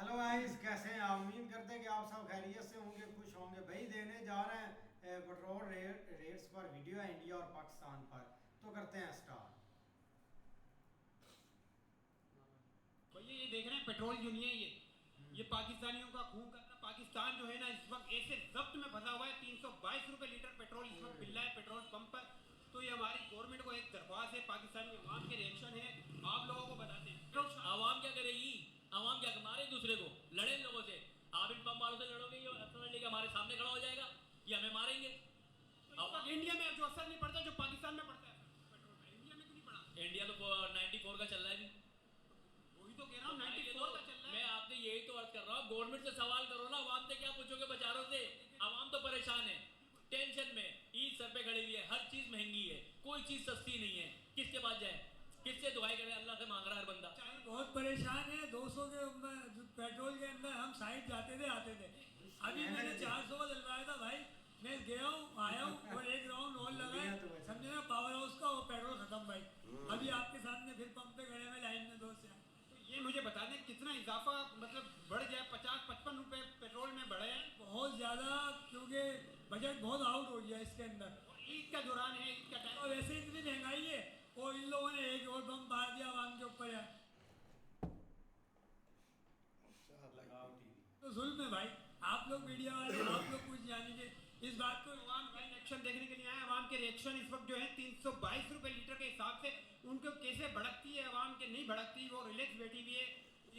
Hello guys, कैसे हैं आप? उम्मीद करते हैं कि आप सब खैरियत से होंगे, खुश होंगे। भाई देने जा रहे हैं पेट्रोल रेट्स पर वीडियो है इंडिया और पाकिस्तान पर। तो करते हैं स्टार्ट। भैया ये देख रहे हैं पेट्रोल जो नहीं है ये पाकिस्तानियों का खून करना। पाकिस्तान जो है ना इस वक्त ऐसे जब्त में फंसा हुआ है। 322 रुपए लीटर पेट्रोल इस वक्त मिल रहा है पेट्रोल पंप पर। तो ये हमारी गवर्नमेंट को एक दरख्वास्त है, पाकिस्तानी अवाम के रिएक्शन है, आप लोगों को बताते हैं। आवाम क्या करेगी? आवाम क्या मारे एक दूसरे को, लड़े इन लोगों से। आप इन पंप वालों से लड़ोगे, ये अपना लेके हमारे सामने खड़ा हो जाएगा, ये हमें मारेंगे। अब इंडिया में जो असर नहीं पड़ता जो पाकिस्तान में पड़ता है पेट्रोल का, इंडिया में क्यों नहीं पड़ा? इंडिया तो 94 का चल रहा है अभी। वही तो कह रहा हूँ, 94 का चल रहा है। मैं आपसे यही तो अर्ज कर रहा हूँ, गवर्नमेंट से सवाल करो ना, आवाम से क्या पूछोगे बेचारों से? आवाम तो परेशान है, टेंशन में, ईद सर पे खड़ी हुई है, हर चीज महंगी है, कोई चीज सस्ती नहीं है। किसके पास जाए, किससे दुआई करे? अल्लाह से मांग रहा है हर बंदा। बहुत परेशान है। 200 के पेट्रोल के अंदर हम साइड जाते थे आते थे। अभी मैंने 400 का डलवाया था भाई। मैं गया हूँ आया हूँ और एक राउंड और लगाया, समझे ना, पावर हाउस का, वो पेट्रोल खत्म भाई। अभी आपके सामने फिर पंप पे खड़े हुए लाइन में दोस्त हैं। ये मुझे बता दें कितना इजाफा मतलब बढ़ गया? 50-55 रुपए पेट्रोल में बढ़े हैं। बहुत ज़्यादा, क्योंकि बजट बहुत आउट हो गया इसके अंदर। ईद का दौरान है, ईद का टाइम। और वैसे इतनी महंगाई है और इन लोगों ने एक और बम मार दिया आवाम के ऊपर है। तो जुल्म है भाई। आप लोग मीडिया वाले, आप लोग कुछ जानेंगे इस बात को। अवाम का रिएक्शन देखने के लिए आए। अवाम के रिएक्शन इस वक्त जो है 322 रुपए लीटर के हिसाब से उनको कैसे भड़कती है, अवाम के नहीं भड़कती। वो रिलैक्स बैठी हुई है,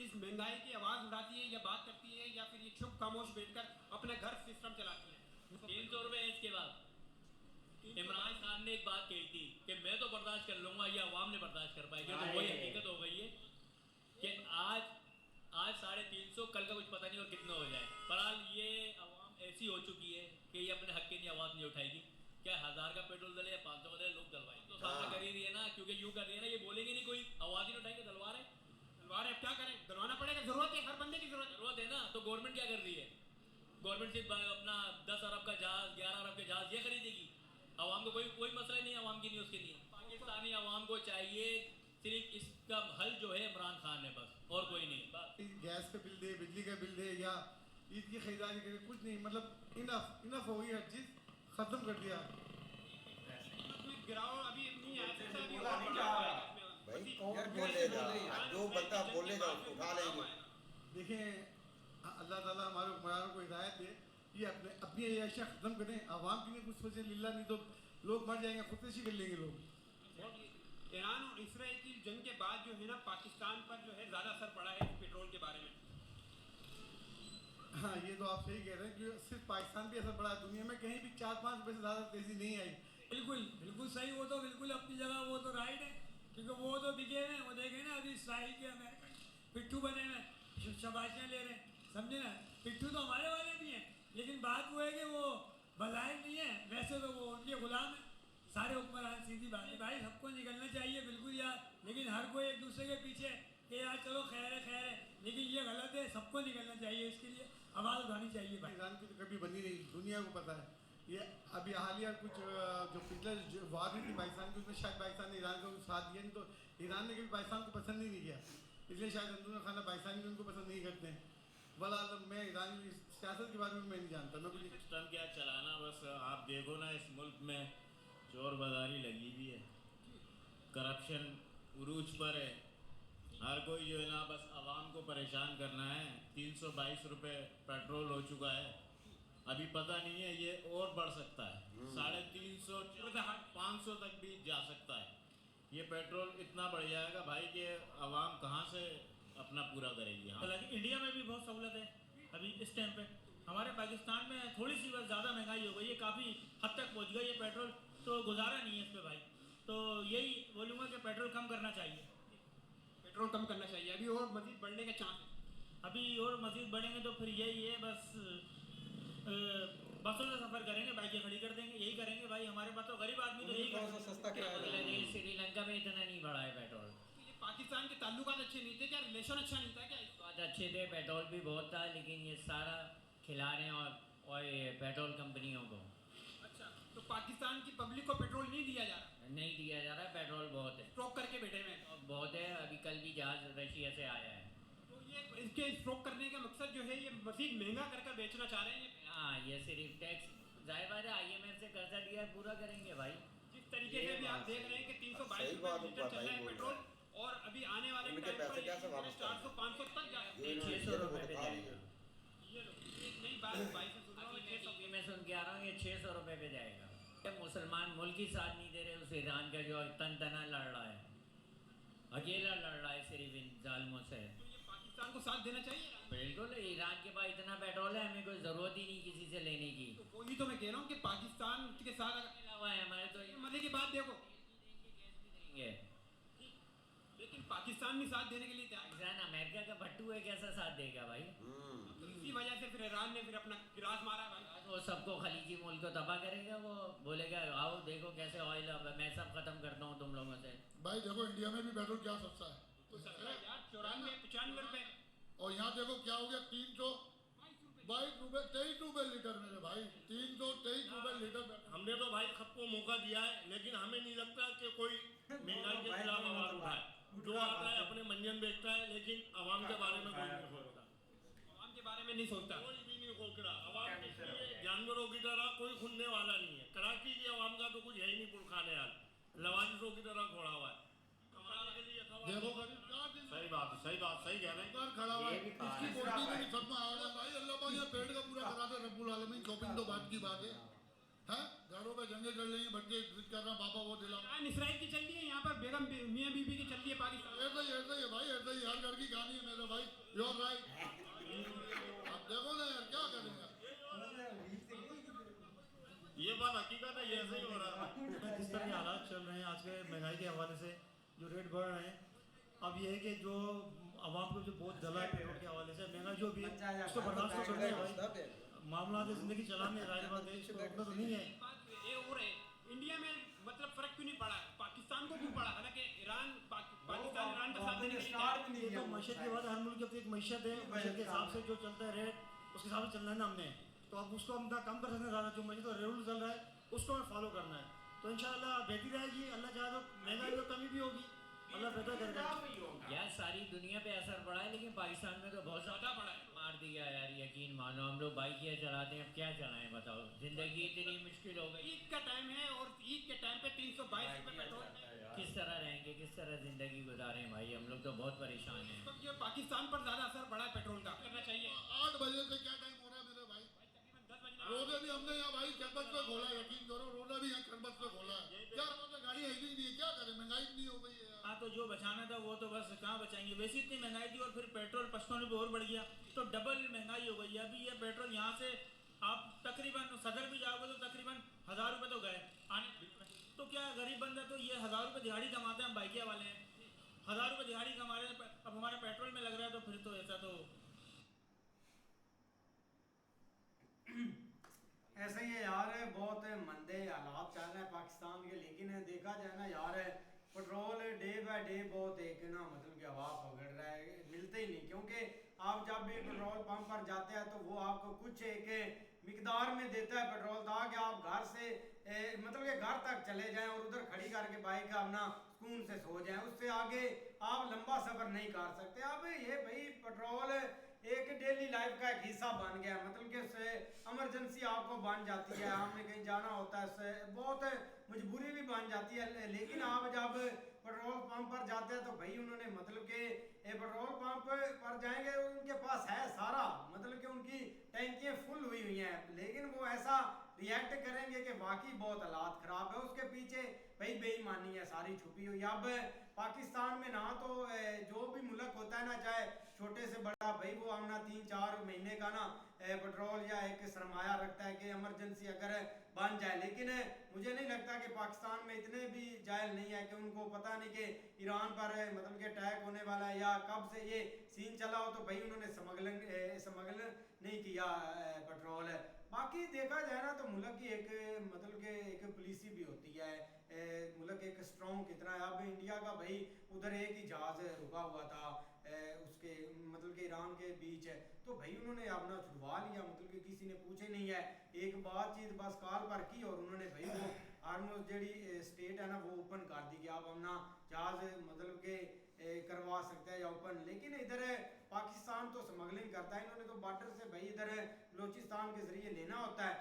इस महंगाई की आवाज़ उठाती है या बात करती है, या फिर ये चुप खामोश बैठकर अपने घर सिस्टम चलाती है। 300 रुपए इसके बाद इमरान खान ने एक बात कही थी कि मैं तो बर्दाश्त कर लूंगा, ये अवाम ने बर्दाश्त कर पाएगी। तो वही हकीकत हो गई है कि आज 350, कल का कुछ पता नहीं और कितना हो जाए। बहरहाल ये अवाम ऐसी हो चुकी है कि ये अपने हक के लिए आवाज़ नहीं उठाएगी। क्या 1000 का पेट्रोल डले या 500 का डले, लोग डलवाएंगे। तो सामना कर ही रही है ना, क्योंकि यूं कर रही है ना, ये बोलेंगे नहीं, कोई आवाज़ ही नहीं उठाएंगे, डलवा रहे। अब क्या करें, डलवाना पड़ेगा। जरूरत है, हर बंदे की जरूरत है ना। तो गवर्नमेंट क्या कर रही है? गवर्नमेंट सिर्फ अपना 10 अरब का जहाज, 11 अरब के जहाज ये खरीदेगी। आवाम को कोई मसला नहीं है, आवाम की न्यूज़ के लिए। पाकिस्तानी आवाम को चाहिए सिर्फ इसका हल जो है इमरान खान है, बस और कोई नहीं। बस गैस का बिल दे, बिजली का बिल दे, या ईद की खरीदारी करे, कुछ नहीं। मतलब इनफ हो गई, हर चीज़ ख़त्म कर दिया। गिराओ अभी नहीं आया, बोला नहीं जा रहा भाई, कौन बोलेगा? जो बंदा बोलेगा उसको उठा लेंगे। देखें, अल्लाह ताला हमारे हुक्मरानों को हिदायत दे, ये अपनी ऐशा ख़त्म करें, आवाम के लिए कुछ सोचें लिल्ला, नहीं तो लोग मर जाएंगे, खुदकुशी कर लेंगे लोग। ईरान और इसराइल की जंग के बाद जो है ना, पाकिस्तान पर जो है ज़्यादा असर पड़ा है पेट्रोल के बारे में। हाँ, ये तो आप सही कह रहे हैं कि सिर्फ पाकिस्तान पे असर पड़ा है, दुनिया में कहीं भी 4-5 रुपये से ज़्यादा तेज़ी नहीं आई। बिल्कुल बिल्कुल सही, वो तो बिल्कुल अपनी जगह, वो तो राइट है, क्योंकि वो तो बिके हुए हैं। वो देखे ना अभी इसराइल के अमेरिका पिट्ठू बने हुए, शबाशियाँ ले रहे हैं, समझे ना। पिट्ठू तो हमारे वाले भी हैं, लेकिन बात वो है कि वो बज़ाहिर नहीं है, वैसे तो वो उनके गुलाम है सारे हुक्मरान। सीधी बात है भाई, सबको निकलना चाहिए बिल्कुल यार, लेकिन हर कोई एक दूसरे के पीछे कि यार चलो खैर है, लेकिन ये गलत है। सबको निकलना चाहिए, इसके लिए आवाज़ उठानी चाहिए भाई। ईरान की तो कभी बनी नहीं, दुनिया को पता है। ये अभी हालिया कुछ जो पिछले वार हुई थी पाकिस्तान की, उसमें शायद पाकिस्तान ने ईरान को साथ दिया, नहीं तो ईरान ने कभी पाकिस्तान को पसंद ही नहीं किया, इसलिए शायद अंदरूनी खाना पाकिस्तान भी उनको पसंद नहीं करते हैं। बहरहाल मैं ईरान की सियासत के बारे में मैं नहीं जानता, मैं कुछ सिस्टम क्या चलाना। बस आप देखो ना, इस मुल्क में चोर बाजारी लगी हुई है, करप्शन उरूज पर है, हर कोई जो है ना बस आवाम को परेशान करना है। 322 रुपये पेट्रोल हो चुका है, अभी पता नहीं है ये और बढ़ सकता है, 350, 500 तक भी जा सकता है। ये पेट्रोल इतना बढ़ जाएगा भाई कि आवाम कहाँ से अपना पूरा करेगी। हाँ, हालांकि इंडिया में भी बहुत सहूलत है अभी इस टाइम पे। हमारे पाकिस्तान में थोड़ी सी बस ज़्यादा महंगाई हो गई है, काफ़ी हद तक पहुंच गई है पेट्रोल, तो गुजारा नहीं है इस पे भाई। तो यही बोलूँगा कि पेट्रोल कम करना चाहिए, पेट्रोल कम करना चाहिए। अभी और मजीद बढ़ने के चांस है। अभी और मजीद बढ़ेंगे तो फिर यही है, बस बसों से सफ़र करेंगे, बाइकें खड़ी कर देंगे, यही करेंगे भाई। हमारे पास तो गरीब आदमी तो यही कर सस्ता क्या है? श्रीलंका में इतना नहीं बढ़ा है पेट्रोल। ये पाकिस्तान के ताल्लुकात अच्छे नहीं थे क्या? रिलेशन अच्छा नहीं था क्या? बात अच्छे थे, पेट्रोल भी बहुत था, लेकिन ये सारा खिला रहे हैं और ये पेट्रोल कंपनियों को। अच्छा, तो पाकिस्तान की पब्लिक को पेट्रोल नहीं दिया जा रहा? नहीं दिया जा रहा है, पेट्रोल बहुत है, स्टॉक करके बैठे हुए हैं। बहुत है। अभी कल भी जहाज रशिया से आया है। तो ये इस इसके स्ट्रोक करने का मकसद जो है ये मजीद महंगा कर बेचना चाह रहे हैं। हाँ, ये सिर्फ टैक्स जाहिर बात है IMF से कर्जा लिया है, पूरा करेंगे भाई। जिस तरीके से भी आप देख रहे हैं कि 322 सही बात लीटर चल रहा है बोल पेट्रोल, और अभी आने वाले इनके टाइम पैसे पर कैसे वापस 400-500 तक जा जो इन्होंने 600 दिया वो रुपए तो पे खा जाएगा। लिया। ये लो, एक नई बात भाई से सुन रहा हूँ, 600 टीवी में सुन के आ रहा हूँ, ये 600 रुपए पे जाएगा। ये मुसलमान मुल्क ही साथ नहीं दे रहे उस ईरान का जो तन तना लड़ रहा है, अकेला लड़ रहा है सिर्फ इन जालिमों से। तो ये पाकिस्तान को साथ देना चाहिए। बिल्कुल, ईरान के पास इतना पेट्रोल है, हमें कोई ज़रूरत ही नहीं किसी से लेने की। तो वही तो मैं कह रहा हूँ कि पाकिस्तान के साथ अलावा है हमारे तो ये मजे की बात देखो, ये लेकिन पाकिस्तान भी साथ देने के लिए तैयार पाकिस्तान अमेरिका का भट्टू है, कैसा साथ देगा भाई? है। इसी वजह से फिर ईरान ने फिर अपना गिरास मारा भाई। वो सबको खलीजी मुल्क को तबाह करेगा, वो बोलेगा आओ देखो कैसे ऑयल मैं सब खत्म करता हूँ तुम लोगों से। भाई देखो इंडिया में भी पेट्रोल क्या सस्ता है, तो 94-95 रुपए, और यहाँ देखो क्या हो गया 322 रुपए 23 रुपए लीटर मेरे भाई, 323 रुपए लीटर। हमने तो भाई सबको मौका दिया है, लेकिन हमें नहीं लगता कि कोई महंगाई के खिलाफ आवाज उठाए। जो आता है अपने मंजन बेचता है, लेकिन आवाम के बारे में कोई नहीं सोचता। आवाम के बारे में नहीं सोचता। कोई भी नहीं सोच रहा। आवाम के लिए जानवरों की तरह कोई खुलने वाला नहीं है। कराची की आवाम का तो कुछ है ही नहीं, पुरखाने हाल लवाजिशों की तरह घोड़ा हुआ है। कमाने के लिए देखो करीब 4 दिन सही बात सही कह रहे हैं। बार खड़ा हुआ है, इसकी बॉडी में भी सदमा आ गया भाई। अल्लाह पाक ये पेट का पूरा करा दे रब्बुल आलमीन। शॉपिंग तो बात की बात है, हैं घरों पे जंगे चल रही हैं, बच्चे जिद कर रहा बाबा वो दिला। इसराइल की चल रही है, यहाँ पर बेगम मियाँ बीबी की चल रही है पाकिस्तान। ऐसा ही है भाई, ऐसा ही हर घर की कहानी है मेरे भाई। Your right. अब देखो ना यार क्या करेंगे। ये बात हकीकत है, ये ऐसे ही हो रहा है। जिस तरह के हालात चल रहे हैं आज के महंगाई के हवाले से, जो रेट बढ़ रहे हैं, अब ये है कि जो आवाम को जो बहुत जला है पेट्रोल के हवाले से, महंगाई जो भी है उसको बर्दाश्त तो करना है भाई। मामला है ज़िंदगी चलाने जाहिर बात है, इसको रोकना तो नहीं है। ये और है, इंडिया में मतलब फर्क क्यों नहीं पड़ा, पाकिस्तान को क्यों पड़ा? हालांकि ईरान पाकिस्तान ईरान का साथ देने के लिए तैयार है। ये तो मैशत की बात है, हर मुल्क की अपनी एक मैशत है, मैशत के हिसाब से जो चलता है रेट उसके हिसाब से चलना है ना हमने। तो अब उसको हम कम कर सकते हैं ज़्यादा, जो मैशत तो रूल चल रहा है उसको हमें फॉलो करना है। तो इंशाल्लाह बेहतरी रहेगी, अल्लाह चाहे तो महंगाई में कमी भी होगी, अल्लाह बेहतर करेगा। यार सारी दुनिया पे असर पड़ा है, लेकिन पाकिस्तान में तो बहुत ज़्यादा पड़ा है। मार दिया यार, यकीन मानो। हम लोग बाइक ये चलाते हैं, अब क्या चलाएं बताओ, जिंदगी इतनी मुश्किल हो गई। ईद का टाइम है और ईद के टाइम पे 322 रुपए पेट्रोल में किस तरह रहेंगे, किस तरह जिंदगी गुजारें भाई, हम लोग तो बहुत परेशान हैं। तो ये पाकिस्तान पर ज्यादा असर पड़ा है पेट्रोल का, करना चाहिए। 8 बजे से क्या टाइम हो रहा है मेरे भाई? तकरीबन 10 बजे रोजे भी हमने यहाँ भाई खरबत पे खोला, यकीन करो रोजा भी यहाँ खरबत पे खोला है। क्या पता गाड़ी है ही नहीं है, क्या करें, महंगाई इतनी हो गई है यार। हाँ, तो जो बचाना था वो तो बस कहाँ बचाएंगे, वैसे इतनी महंगाई थी और फिर पेट्रोल 55 रुपये और बढ़ गया, तो डबल महंगाई हो गई है। अभी ये पेट्रोल यहाँ से आप तकरीबन सदर भी जाओगे तो तकरीबन 1000 रुपये तो गए आने। तो क्या गरीब बंदा तो ये 1000 रुपये दिहाड़ी कमाते हैं, हम बाइकिया वाले हैं 1000 रुपये दिहाड़ी कमा रहे हैं, अब हमारे पेट्रोल में लग रहा है, तो फिर तो ऐसा तो ऐसे ही है यार। बहुत मंदे हालात चल रहे हैं पाकिस्तान के, लेकिन देखा जाए ना यार, पेट्रोल डे बाय डे बहुत एक ना मतलब कि हवा पकड़ रहा है, मिलते ही नहीं। क्योंकि आप जब भी पेट्रोल पंप पर जाते हैं तो वो आपको कुछ एक मिकदार में देता है पेट्रोल, ताकि आप घर से मतलब कि घर तक चले जाएं और उधर खड़ी करके बाइक अपना सुकून से सो जाएं। उससे आगे आप लंबा सफ़र नहीं कर सकते। अब ये भाई पेट्रोल एक डेली लाइफ का एक हिस्सा बन गया, मतलब कि उससे इमरजेंसी आपको बन जाती है, आपने कहीं जाना होता है, उससे बहुत मजबूरी भी बन जाती है। लेकिन आप जब पेट्रोल पंप पर जाते हैं तो भाई उन्होंने मतलब कि पेट्रोल पंप पर जाएंगे, उनके पास है सारा, मतलब कि उनकी टैंकियाँ फुल हुई हैं, लेकिन वो ऐसा रिएक्ट करेंगे कि वाकई बहुत हालात ख़राब है। उसके पीछे भाई बेईमानी है सारी छुपी हुई। अब पाकिस्तान में ना तो जो भी मुल्क होता है ना, चाहे छोटे से बड़ा, भाई वो अपना 3-4 महीने का ना पेट्रोल या एक सरमाया रखता है कि इमरजेंसी अगर बन जाए। लेकिन मुझे नहीं लगता कि पाकिस्तान में इतने भी जाहिल नहीं है कि उनको पता नहीं कि ईरान पर मतलब कि अटैक होने वाला है या कब से ये सीन चला हो, तो भाई उन्होंने स्मगल नहीं किया पेट्रोल। बाकी देखा जाए ना तो मुल्क की एक मतलब कि एक पुलिसी भी होती है, मुल्क एक स्ट्रॉन्ग कितना है। अब इंडिया का भाई उधर एक ही जहाज रुका हुआ था उसके मतलब कि ईरान के बीच है, तो भाई उन्होंने अपना छुड़वा लिया, मतलब कि किसी ने पूछे नहीं है, एक बातचीत बस कॉल पर की और उन्होंने भाई वो हार्मोस जड़ी स्टेट है ना वो ओपन कर दी कि आप अपना जहाज मतलब के करवा सकते हैं या ओपन। लेकिन इधर पाकिस्तान तो स्मगलिंग करता है, इन्होंने तो बॉर्डर से भाई इधर बलूचिस्तान के जरिए लेना होता है।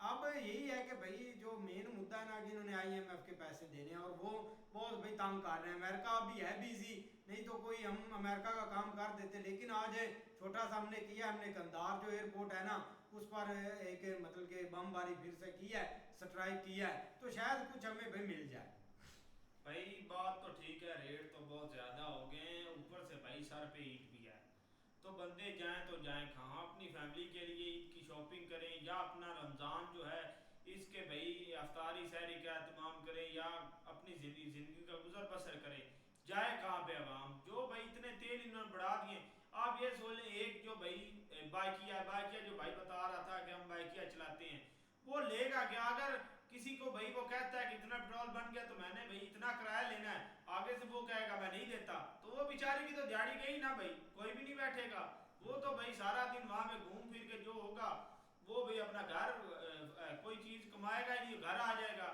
अब यही है कि भाई जो मेन मुद्दा है ना कि इन्होंने IMF के पैसे देने हैं और वो बहुत भाई तंग कर रहे हैं। अमेरिका अभी है बिजी, नहीं तो कोई हम अमेरिका का काम कर देते। लेकिन आज छोटा सा हमने किया, हमने कंधार जो एयरपोर्ट है ना उस पर एक मतलब के बमबारी फिर से की है, स्ट्राइक किया है, तो शायद कुछ हमें भाई मिल जाए। भाई बात तो ठीक है, रेट तो बहुत ज़्यादा हो गए हैं, ऊपर से भाई सर पे ईद भी है, तो बंदे जाएं तो जाएं कहाँ? अपनी फैमिली के लिए ईद की शॉपिंग करें या अपना रमज़ान जो है इसके भाई अफ्तारी सहरी का एहतमाम करें या अपनी ज़िंदगी का गुजर बसर करें, जाए कहाँ पे अवाम? जो भाई इतने तेल इन्होंने बढ़ा दिए। आप ये सोच लें, एक जो भाई बाइकिया जो भाई बता रहा था कि हम बाइकिया चलाते हैं, वो लेगा क्या? अगर किसी को भाई वो कहता है कि इतना पेट्रोल बन गया तो मैंने भाई इतना किराया लेना है, आगे से वो कहेगा मैं नहीं देता, तो वो बेचारे की तो दिहाड़ी गई ना भाई, कोई भी नहीं बैठेगा। वो तो भाई सारा दिन वहाँ में घूम फिर के जो होगा वो भाई अपना घर कोई चीज़ कमाएगा ही नहीं, घर आ जाएगा।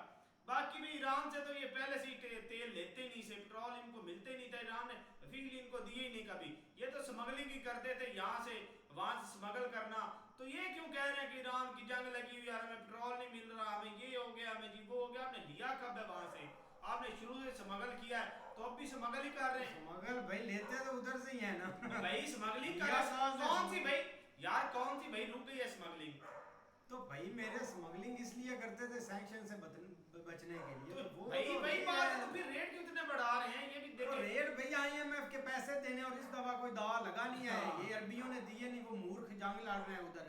बाकी भी ईरान से तो ये पहले से ही तेल लेते ही नहीं, से पेट्रोल इनको मिलते ही नहीं था, ईरान ने फिर इनको दिए ही नहीं कभी। ये तो स्मगलिंग ही करते थे, यहाँ से वहाँ से स्मगल करना। तो ये क्यों कह रहे हैं कि ईरान की जंग लगी हुई है, हमें पेट्रोल नहीं मिल रहा, हमें ये हो गया, हमें जी वो हो गया? आपने लिया कब है वहाँ से? आपने शुरू से स्मगल किया है तो अब भी स्मगल ही कर रहे हैं। स्मगल भाई लेते तो उधर से ही है ना भाई स्मगलिंग कर कौन सी भाई यार, कौन सी भाई रुक गई है स्मगलिंग? तो भाई मेरे स्मगलिंग इसलिए करते थे सैंक्शन से बचने के लिए। तो वो भाई बात है, तो फिर रेट क्यों इतने बढ़ा रहे हैं? ये भी देखो रेट भाई IMF के पैसे देने और इस दफा कोई दावा लगा नहीं है, ये अरबियों ने दिए नहीं, वो मूर्ख जंग लड़ रहे हैं उधर।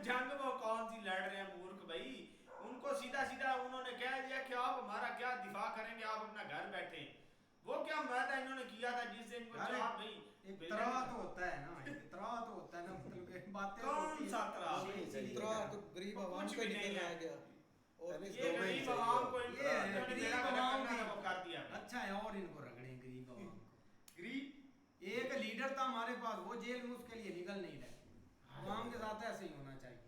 जंग वो कौन सी लड़ रहे हैं मूर्ख भाई? उनको सीधा सीधा उन्होंने कह दिया कि आप हमारा क्या दिफा करेंगे, आप अपना घर बैठे। वो क्या वादा इन्होंने किया था जिससे इनको चाह भाई इतरा तो होता है ना, इतरा तो होता है ना, मतलब बातें कौन सा इतरा तो गरीब आवाम को निकल आ गया और ये गरीब आवाम को कर दिया। अच्छा है और इनको रगड़े गरीब आवाम को। गरीब एक लीडर था हमारे पास, वो जेल में उसके लिए निकल नहीं रहे। आवाम के साथ ऐसे ही होना चाहिए।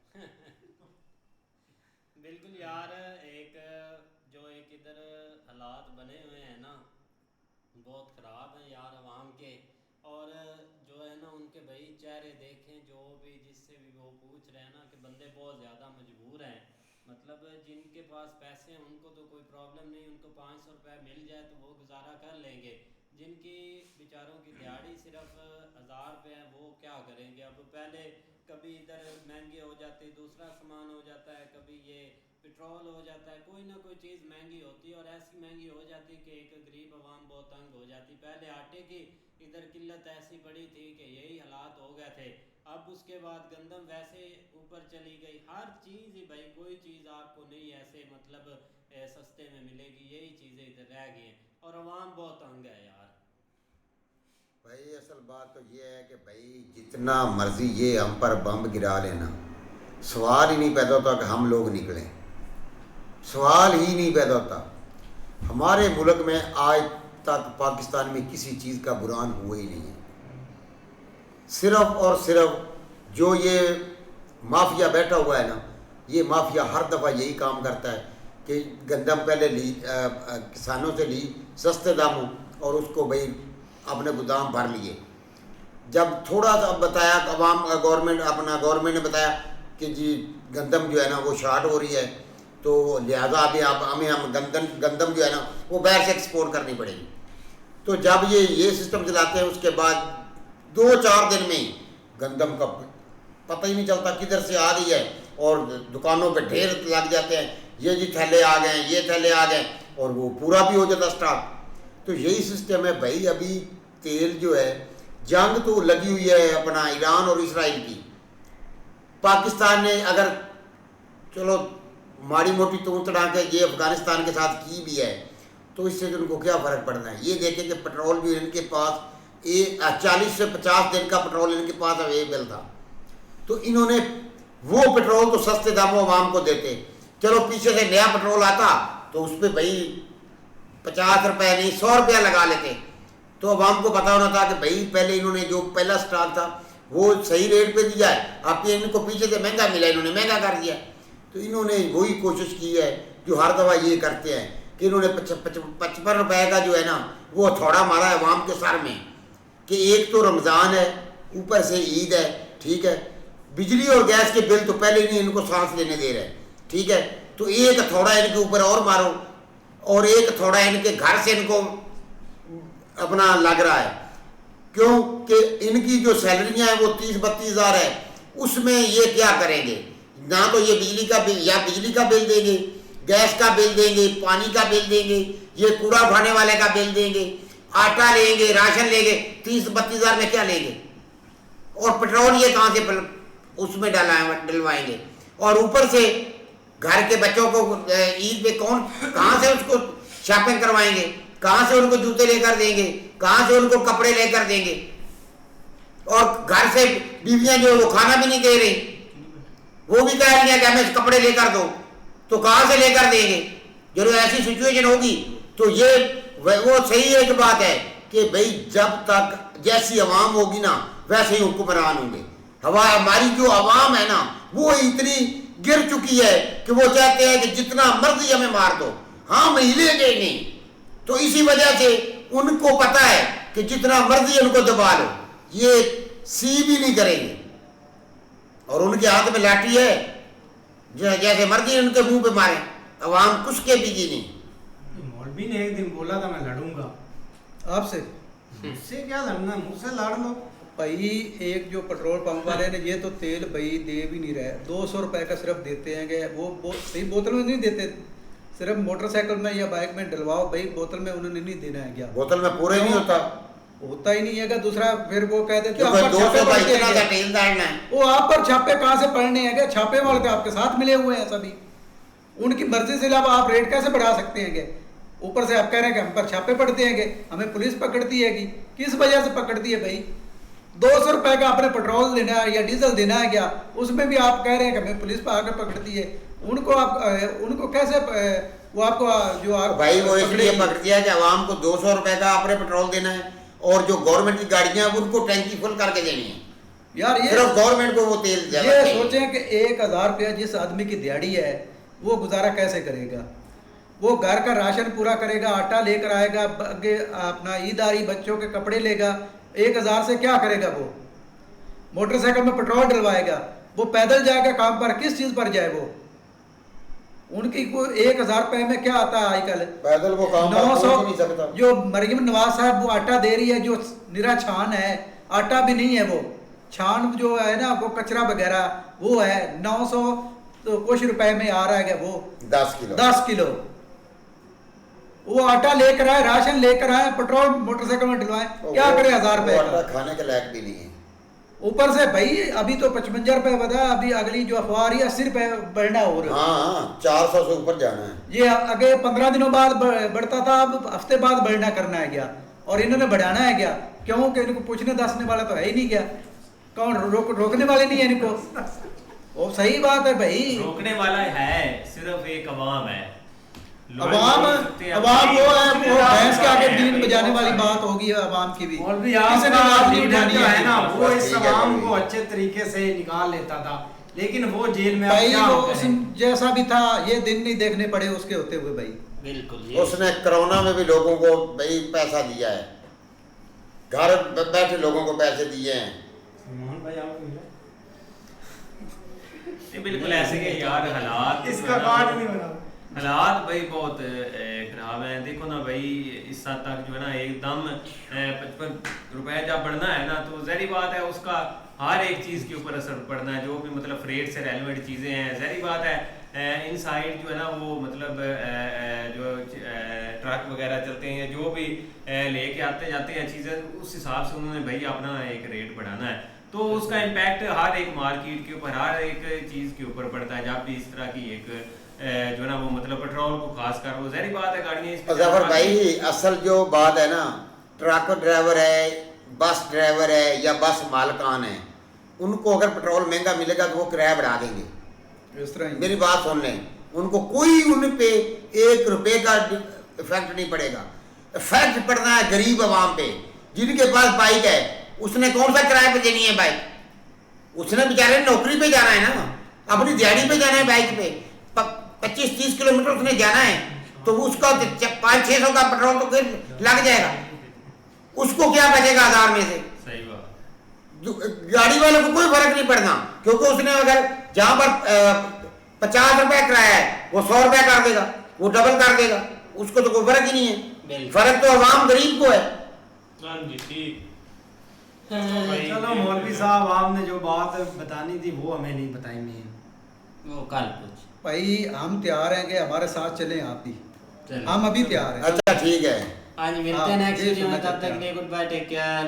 बिल्कुल यार, एक जो एक इधर हालात बने हुए हैं ना बहुत ख़राब हैं यार आवाम के, और जो है ना उनके भाई चेहरे देखें, जो भी जिससे भी वो पूछ रहे हैं ना कि बंदे बहुत ज़्यादा मजबूर हैं। मतलब जिनके पास पैसे हैं उनको तो कोई प्रॉब्लम नहीं, उनको 500 रुपये मिल जाए तो वो गुजारा कर लेंगे। जिनकी बेचारों की दिहाड़ी सिर्फ 1000 रुपये है वो क्या करेंगे? अब पहले कभी इधर महंगे हो जाते, दूसरा सामान हो जाता है, कभी ये पेट्रोल हो जाता है, कोई ना कोई चीज़ महंगी होती है और ऐसी महंगी हो जाती कि एक गरीब आवाम बहुत तंग हो जाती। पहले आटे की इधर किल्लत ऐसी पड़ी थी कि यही हालात हो गए थे। अब उसके बाद गंदम वैसे ऊपर चली गई, हर चीज़ ही भाई कोई चीज़ आपको नहीं ऐसे मतलब सस्ते में मिलेगी, यही चीज़ें इधर रह गई हैं और आवाम बहुत तंग है यार। भाई असल बात तो ये है कि भाई जितना मर्जी ये हम पर बम गिरा लेना, सवाल ही नहीं पैदा होता कि हम लोग निकलें, सवाल ही नहीं पैदा होता। हमारे मुल्क में आज तक पाकिस्तान में किसी चीज़ का बुरान हुआ ही नहीं है। सिर्फ और सिर्फ जो ये माफिया बैठा हुआ है ना, ये माफिया हर दफ़ा यही काम करता है कि गंदम पहले ली किसानों से ली सस्ते दामों और उसको भाई अपने गोदाम भर लिए। जब थोड़ा सा बताया गवर्नमेंट ने बताया कि जी गंदम जो है ना वो शार्ट हो रही है, तो लिहाजा अभी हम गंदम जो है ना वो बाहर से एक्सपोर्ट करनी पड़ेगी। तो जब ये सिस्टम चलाते हैं उसके बाद 2-4 दिन में ही गंदम का पता ही नहीं चलता किधर से आ रही है और दुकानों पे ढेर लग जाते हैं, ये जी थैले आ गए, ये थैले आ गए, और वो पूरा भी हो जाता स्टॉक। तो यही सिस्टम है भाई। अभी तेल जो है, जंग तो लगी हुई है अपना ईरान और इसराइल की। पाकिस्तान ने अगर चलो माड़ी मोटी तो तड़ा के ये अफगानिस्तान के साथ की भी है, तो इससे तो उनको क्या फ़र्क पड़ना है। ये देखें कि पेट्रोल भी इनके पास 40 से 50 दिन का पेट्रोल इनके पास अवेलेबल था, तो इन्होंने वो पेट्रोल तो सस्ते दामों आवाम को देते। चलो पीछे से नया पेट्रोल आता तो उस पर भाई 50 रुपये नहीं 100 रुपया लगा लेते, तो आवाम को पता होना था कि भाई पहले इन्होंने जो पहला स्टॉक था वो सही रेट पे दिया है, अब इनको पीछे से महंगा मिला, इन्होंने महंगा कर दिया। तो इन्होंने वही कोशिश की है जो हर दफ़ा ये करते हैं कि इन्होंने 55 रुपए का जो है ना वो हथौड़ा मारा है अवाम के सर में कि एक तो रमज़ान है, ऊपर से ईद है, ठीक है, बिजली और गैस के बिल तो पहले नहीं इनको सांस लेने दे रहे, ठीक है, तो एक हथौड़ा इनके ऊपर और मारो और एक हथौड़ा इनके घर से इनको अपना लग रहा है। क्यों कि इनकी जो सैलरियां हैं वो 30-32 हज़ार है, उसमें ये क्या करेंगे? ना तो ये बिजली का बिल या बिजली का बिल देंगे, गैस का बिल देंगे, पानी का बिल देंगे, ये कूड़ा उठाने वाले का बिल देंगे, आटा लेंगे, राशन लेंगे, 30-32 हज़ार में क्या लेंगे? और पेट्रोल ये कहाँ से उसमें डलवाएंगे? और ऊपर से घर के बच्चों को ईद पे कहाँ से उसको शॉपिंग करवाएंगे? कहाँ से उनको जूते लेकर देंगे? कहाँ से उनको कपड़े लेकर देंगे? और घर से बीवियां जो वो खाना भी नहीं दे रही, वो भी कह रही है कि हमें कपड़े लेकर दो, तो कहाँ से लेकर देंगे? जब ऐसी सिचुएशन होगी तो ये वो सही एक बात है कि भाई जब तक जैसी आवाम होगी ना वैसे ही हुक्मरान होंगे। हमारी जो आवाम है ना वो इतनी गिर चुकी है कि वो चाहते हैं कि जितना मर्जी हमें मार दो, हम हिलेंगे नहीं। तो इसी वजह से उनको पता है कि जितना मर्जी उनको दबा लो ये सी भी नहीं करेंगे, और उनके हाथ में लाठी है, जैसे मर्जी उनके मुंह पे मारे, अवाम कुछ के बीजी नहीं। मौलवी ने एक दिन बोला था मैं लड़ूंगा आपसे, मुझसे क्या लड़ना, मुझसे लड़ लो भाई। एक जो पेट्रोल पंप वाले ने ये तो तेल भाई दे भी नहीं रहे, 200 रुपए का सिर्फ देते हैं। वो सही बोतल में नहीं देते, सिर्फ मोटरसाइकिल में या बाइक में डलवाओ भाई, बोतल में उन्होंने नहीं देना है। क्या बोतल में पूरे नहीं होता ही नहीं है। दूसरा फिर वो कह देते वो आप पर छापे कहाँ से पड़ने हैं? छापे वाले तो आपके साथ मिले हुए हैं सभी, उनकी मर्जी से अलावा आप रेट कैसे बढ़ा सकते हैं? ऊपर से आप कह रहे हैं कि हम पर छापे पड़ते हैं, हमें पुलिस पकड़ती है। किस वजह से पकड़ती है भाई? 200 रुपए का आपने पेट्रोल देना है या डीजल देना है क्या, उसमें भी आप कह रहे हैं कि हमें पुलिस पर आकर पकड़ती है। उनको कैसे वो आपको जो आप भाई वो इसलिए पकड़ती है कि आवाम को 200 रुपए का आपने पेट्रोल देना है और जो गवर्नमेंट की गाड़ियां हैं उनको टैंकी फुल करके देनी है यार। ये सिर्फ गवर्नमेंट को वो तेल ये सोचें कि 1000 रुपया जिस आदमी की दिहाड़ी है वो गुजारा कैसे करेगा? वो घर का राशन पूरा करेगा, आटा लेकर आएगा, अपना ईद आ रही बच्चों के कपड़े लेगा, 1000 से क्या करेगा? वो मोटरसाइकिल में पेट्रोल डलवाएगा, वो पैदल जाएगा काम पर, किस चीज पर जाए? वो उनकी को 1000 रुपए में क्या आता है आजकल? पैदल वो काम 900 जो मरियम नवाज साहब वो आटा दे रही है जो निरा छान है, आटा भी नहीं है, वो छान जो है ना वो कचरा वगैरह वो है। 900 तो कुछ रुपए में आ रहा है वो 10 किलो वो आटा लेकर आए, राशन लेकर आए, पेट्रोल मोटरसाइकिल में डलवाए, क्या करे 1000 रुपए का? खाने के लायक भी नहीं है। ऊपर से भाई अभी तो 55 रुपए बता, अभी अगली जो अफवाह आ रही है 80 रुपए बढ़ना हो रहा है। हाँ 400 से ऊपर जाना है। ये आगे 15 दिनों बाद बढ़ता था, अब हफ्ते बाद बढ़ना करना है क्या? और इन्होंने बढ़ाना है क्या? क्यों कि इनको पूछने दसने वाला तो है ही नहीं क्या? कौन रोकने वाले नहीं है इनको? वो सही बात है भाई, रोकने वाला है सिर्फ एक अवाम है। अवाम वो है, वो भैंस के आगे बीन बजाने वाली बात होगी अवाम की भी। किसी ने बात नहीं उठानी है ना, वो इस अवाम को अच्छे तरीके से निकाल लेता था, लेकिन वो जेल में भाई वो जैसा भी था ये दिन नहीं देखने पड़े उसके होते हुए भाई। बिल्कुल उसने कोरोना में भी लोगों को भाई पैसा दिया है, घर बैठे लोगों को पैसे दिए हैं। बिल्कुल ऐसे के यार हालात, इसका कार्ड नहीं बना, हालात भाई बहुत खराब है। देखो ना भाई इस हद तक जो है ना एकदम 55 रुपए जब बढ़ना है ना तो जहरी बात है उसका हर एक चीज़ के ऊपर असर पड़ना है, जो भी मतलब फ्रेट से रेलिवेंट चीज़ें हैं। जहरी बात है इन साइड जो है ना वो मतलब जो ट्रक वगैरह चलते हैं, जो भी लेके आते जाते हैं चीज़ें, उस हिसाब से उन्होंने भाई अपना एक रेट बढ़ाना है, तो उसका इम्पैक्ट हर एक मार्केट के ऊपर, हर एक चीज़ के ऊपर पड़ता है। जब भी इस तरह की एक जो ना वो मतलब पेट्रोल को खास कर वो जहरी बात है गाड़ियाँ जफर भाई, असल जो बात है ना, ट्रक ड्राइवर है, बस ड्राइवर है या बस मालकान है, उनको अगर पेट्रोल महंगा मिलेगा तो वो किराया बढ़ा देंगे। इस तरह मेरी बात सुन लें, उनको कोई उन पे 1 रुपए का इफेक्ट नहीं पड़ेगा। इफेक्ट पड़ना है गरीब आवाम पे, जिनके पास बाइक है, उसने कौन सा किराए पे देनी है बाइक? उसने बेचारे नौकरी पे जाना है ना, अपनी दिहाड़ी पे जाना है, बाइक पे 25-30 किलोमीटर उसने जाना है, तो उसका 500-600 का पेट्रोल तो फिर लग जाएगा, उसको क्या बचेगा 1000 में से? सही बात। गाड़ी वाले को कोई फर्क नहीं पड़ना, क्योंकि उसने अगर जहां पर 50 रुपए किराया है वो 100 रुपया कर देगा, वो डबल कर देगा, उसको तो कोई फर्क ही नहीं है। फर्क तो अवाम गरीब को है। हाँ जी ठीक। चलो मौलवी साहब आपने जो बात बतानी थी वो हमें नहीं बताई नहीं, वो कल कुछ भाई हम तैयार हैं कि हमारे साथ चलें आप भी, हम अभी तैयार हैं। अच्छा ठीक है, आज मिलते हैं नेक्स्ट वीडियो में, तब तक के लिए गुड बाय, टेक केयर।